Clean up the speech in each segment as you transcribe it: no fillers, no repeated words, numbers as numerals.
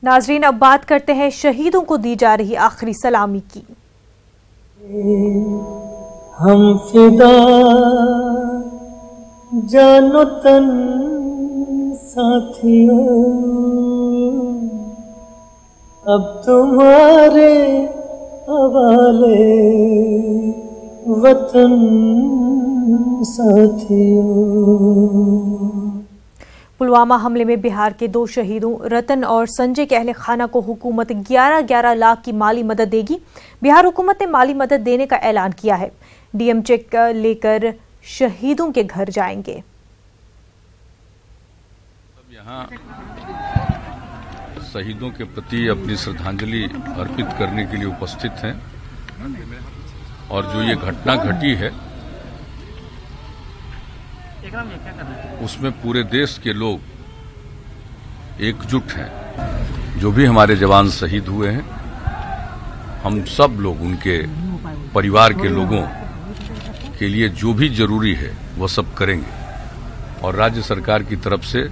नाजरीन, अब बात करते हैं शहीदों को दी जा रही आखिरी सलामी की। हम फिदा जानो तन साथियों, अब तुम्हारे हवाले वतन साथियों। पुलवामा हमले में बिहार के 2 शहीदों रतन और संजय के अहले खाना को हुकूमत 11-11 लाख की माली मदद देगी। बिहार हुकूमत ने माली मदद देने का ऐलान किया है। डीएम चेक लेकर शहीदों के घर जाएंगे। यहाँ शहीदों के प्रति अपनी श्रद्धांजलि अर्पित करने के लिए उपस्थित हैं और जो ये घटना घटी है उसमें पूरे देश के लोग एकजुट हैं। जो भी हमारे जवान शहीद हुए हैं, हम सब लोग उनके परिवार के लोगों के लिए जो भी जरूरी है वो सब करेंगे। और राज्य सरकार की तरफ से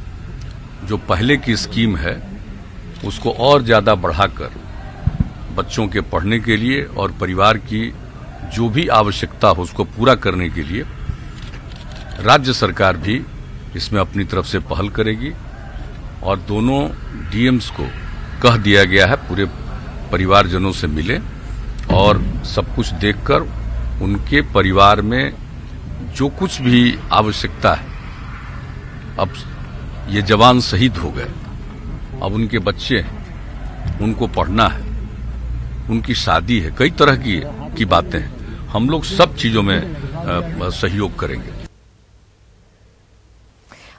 जो पहले की स्कीम है उसको और ज्यादा बढ़ाकर बच्चों के पढ़ने के लिए और परिवार की जो भी आवश्यकता हो उसको पूरा करने के लिए राज्य सरकार भी इसमें अपनी तरफ से पहल करेगी। और दोनों डीएम्स को कह दिया गया है पूरे परिवारजनों से मिले और सब कुछ देखकर उनके परिवार में जो कुछ भी आवश्यकता है, अब ये जवान शहीद हो गए, अब उनके बच्चे हैं, उनको पढ़ना है, उनकी शादी है, कई तरह की बातें हैं, हम लोग सब चीजों में सहयोग करेंगे।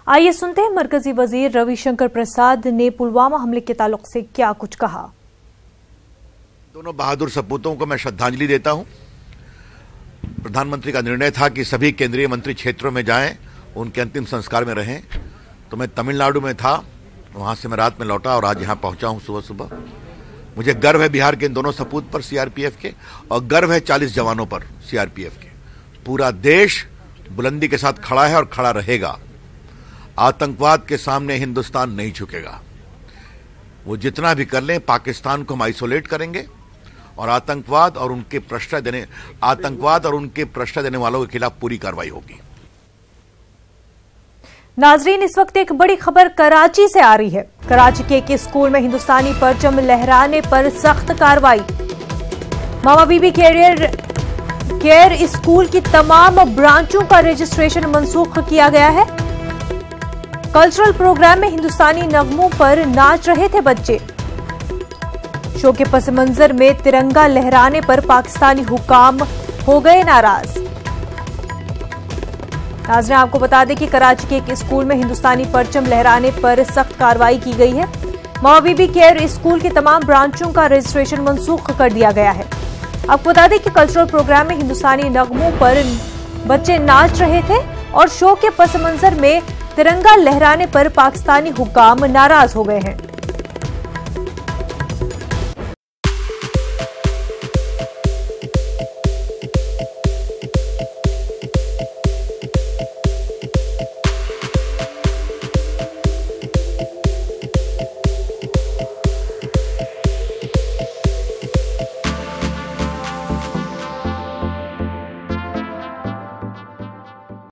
आइए सुनते हैं मरकजी वजीर रविशंकर प्रसाद ने पुलवामा हमले के ताल्लुक से क्या कुछ कहा। दोनों बहादुर सपूतों को मैं श्रद्धांजलि देता हूं। प्रधानमंत्री का निर्णय था कि सभी केंद्रीय मंत्री क्षेत्रों में जाएं, उनके अंतिम संस्कार में रहें। तो मैं तमिलनाडु में था, वहां से मैं रात में लौटा और आज यहां पहुंचा हूं सुबह सुबह। मुझे गर्व है बिहार के इन दोनों सपूत पर सीआरपीएफ के, और गर्व है 40 जवानों पर सीआरपीएफ के। पूरा देश बुलंदी के साथ खड़ा है और खड़ा रहेगा। आतंकवाद के सामने हिंदुस्तान नहीं झुकेगा। वो जितना भी कर लें, पाकिस्तान को हम आइसोलेट करेंगे और आतंकवाद और उनके प्रश्रय देने वालों के खिलाफ पूरी कार्रवाई होगी। नाजरीन, इस वक्त एक बड़ी खबर कराची से आ रही है। कराची के एक स्कूल में हिंदुस्तानी परचम लहराने पर सख्त कार्रवाई। मामा बीबी केयर स्कूल की तमाम ब्रांचों का रजिस्ट्रेशन मनसूख किया गया है। कल्चरल प्रोग्राम में हिंदुस्तानी नगमों पर नाच रहे थे बच्चे। शो के पस मंजर में तिरंगा लहराने पर पाकिस्तानी हुकाम हो गए नाराज। नाज़रीन, आपको बता दें कि कराची के एक स्कूल में हिंदुस्तानी परचम लहराने पर सख्त कार्रवाई की गई है। मामा बीबी केयर स्कूल की तमाम ब्रांचों का रजिस्ट्रेशन मनसूख कर दिया गया है। आपको बता दें कि कल्चरल प्रोग्राम में हिंदुस्तानी नगमों पर बच्चे नाच रहे थे और शो के पस मंजर में तिरंगा लहराने पर पाकिस्तानी हुकाम नाराज हो गए हैं।